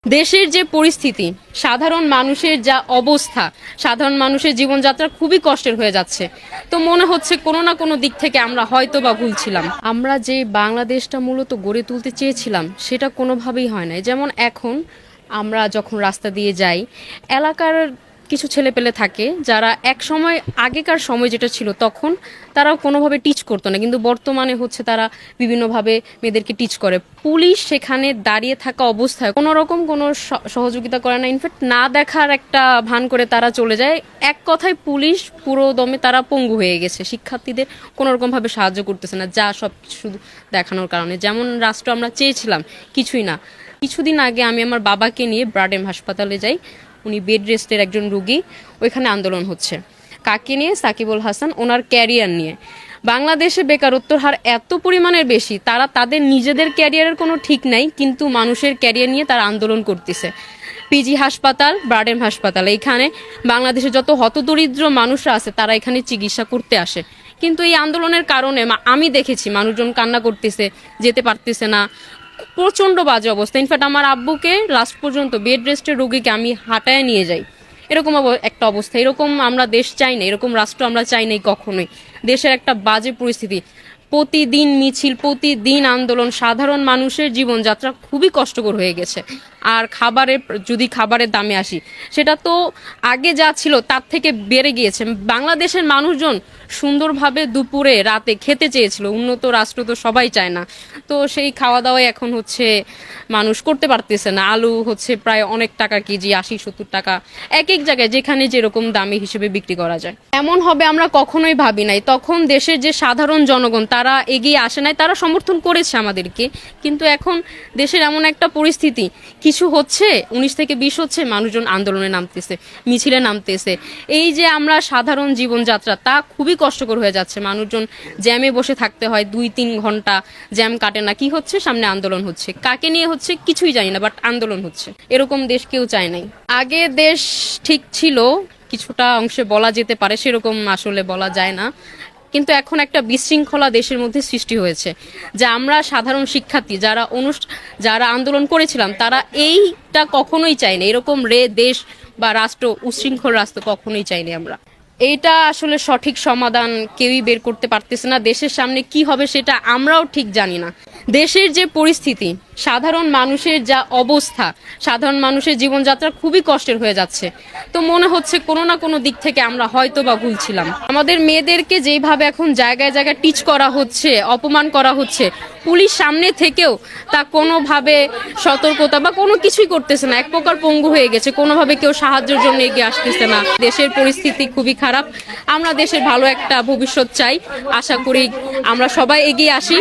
দেশের যে পরিস্থিতি, সাধারণ মানুষের যা অবস্থা, সাধারণ মানুষের জীবনযাত্রা খুবই কষ্টের হয়ে যাচ্ছে। তো মনে হচ্ছে কোনো না কোনো দিক থেকে আমরা হয়তো বা ভুলছিলাম। আমরা যে বাংলাদেশটা মূলত গড়ে তুলতে চেয়েছিলাম সেটা কোনোভাবেই হয় না। যেমন এখন আমরা যখন রাস্তা দিয়ে যাই, এলাকার কিছু ছেলেপেলে থাকে যারা এক সময় আগেকার সময় যেটা ছিল তখন তারা কোনোভাবে টিচ করতো না, কিন্তু বর্তমানে হচ্ছে তারা বিভিন্নভাবে মেয়েদেরকে টিচ করে। পুলিশ সেখানে দাঁড়িয়ে থাকা অবস্থায় কোনো রকম কোনো সহযোগিতা করে না, ইনফ্যাক্ট না দেখার একটা ভান করে তারা চলে যায়। এক কথায় পুলিশ পুরো দমে তারা পঙ্গু হয়ে গেছে, শিক্ষার্থীদের কোনো রকমভাবে সাহায্য করতেছে না, যা সব শুধু দেখানোর কারণে। যেমন রাষ্ট্র আমরা চেয়েছিলাম কিছুই না। কিছুদিন আগে আমি আমার বাবাকে নিয়ে ব্রাডেম হাসপাতালে যাই, উনি বেড রেস্টের একজন রুগী, ওইখানে আন্দোলন হচ্ছে। কাকে নিয়ে? সাকিবুল হাসান, ওনার ক্যারিয়ার নিয়ে। বাংলাদেশে বেকারত্বের হার এত পরিমাণের বেশি, তারা তাদের নিজেদের ক্যারিয়ারের কোনো ঠিক নাই, কিন্তু মানুষের ক্যারিয়ার নিয়ে তারা আন্দোলন করতেছে। পিজি হাসপাতাল, ব্রাডেম হাসপাতাল, এখানে বাংলাদেশে যত হতদরিদ্র মানুষরা আছে তারা এখানে চিকিৎসা করতে আসে। কিন্তু এই আন্দোলনের কারণে আমি দেখেছি মানুষজন কান্না করতেছে, যেতে পারতেছে না, প্রচন্ড বাজে অবস্থা। ইনফ্যাক্ট আমার আব্বুকে লাস্ট পর্যন্ত বেড রেস্টের রোগীকে আমি হাঁটায় নিয়ে যাই, এরকম একটা অবস্থা। এরকম আমরা দেশ চাই না, এরকম রাষ্ট্র আমরা চাই নাই কখনোই। দেশের একটা বাজে পরিস্থিতি, প্রতিদিন মিছিল, প্রতিদিন আন্দোলন, সাধারণ মানুষের জীবনযাত্রা খুবই কষ্টকর হয়ে গেছে। আর যদি খাবারের দামে আসি, সেটা তো আগে যা ছিল তার থেকে বেড়ে গিয়েছে। বাংলাদেশের মানুষজন সুন্দরভাবে দুপুরে রাতে খেতে চেয়েছিল, উন্নত রাষ্ট্র তো সবাই চায় না। তো সেই খাওয়া দাওয়াই এখন হচ্ছে মানুষ করতে পারতেছে না। আলু হচ্ছে প্রায় অনেক টাকা কেজি, 80-70 টাকা এক এক জায়গায়, যেখানে যেরকম দামে হিসেবে বিক্রি করা যায়। এমন হবে আমরা কখনোই ভাবি নাই। তখন দেশের যে সাধারণ জনগণ তারা এগিয়ে আসে নাই, তারা সমর্থন করেছে আমাদেরকে। কিন্তু এখন দেশের এমন একটা পরিস্থিতি, কিছু হচ্ছে 19 থেকে 20 হচ্ছে, মানুষজন আন্দোলনে নামতেছে, মিছিলে নামতেছে। এই যে আমরা সাধারণ জীবনযাত্রা, তা খুবই কষ্টকর হয়ে যাচ্ছে। মানুষজন জ্যামে বসে থাকতে হয় 2-3 ঘন্টা, জ্যাম কাটে না। কি হচ্ছে? সামনে আন্দোলন হচ্ছে, কাকে নিয়ে হচ্ছে কিছুই জানি না, বাট আন্দোলন হচ্ছে। এরকম দেশ কেউ চায় নাই। আগে দেশ ঠিক ছিল কিছুটা অংশে বলা যেতে পারে, সেরকম আসলে বলা যায় না। কিন্তু এখন একটা বিশৃঙ্খলা দেশের মধ্যে সৃষ্টি হয়েছে, যা আমরা সাধারণ শিক্ষার্থী যারা আন্দোলন করেছিলাম তারা এইটা কখনোই চাইনি। এরকম দেশ বা রাষ্ট্র, উশৃঙ্খল রাষ্ট্র কখনোই চাইনি আমরা। এইটা আসলে সঠিক সমাধান কেউই বের করতে পারতেছে না। দেশের সামনে কি হবে সেটা আমরাও ঠিক জানি না। দেশের যে পরিস্থিতি, সাধারণ মানুষের যা অবস্থা, সাধারণ মানুষের জীবনযাত্রা খুবই কষ্টের হয়ে যাচ্ছে। তো মনে হচ্ছে কোনো না কোনো দিক থেকে আমরা হয়তো বা ভুলছিলাম। আমাদের মেয়েদেরকে যেইভাবে এখন জায়গায় জায়গায় টিচ করা হচ্ছে, অপমান করা হচ্ছে, পুলিশ সামনে থেকেও তা কোনোভাবে সতর্কতা বা কোনো কিছুই করতেছে না। এক প্রকার পঙ্গু হয়ে গেছে, কোনোভাবে কেউ সাহায্যের জন্য এগিয়ে আসতেছে না। দেশের পরিস্থিতি খুবই খারাপ। আমরা দেশের ভালো একটা ভবিষ্যৎ চাই, আশা করি আমরা সবাই এগিয়ে আসি।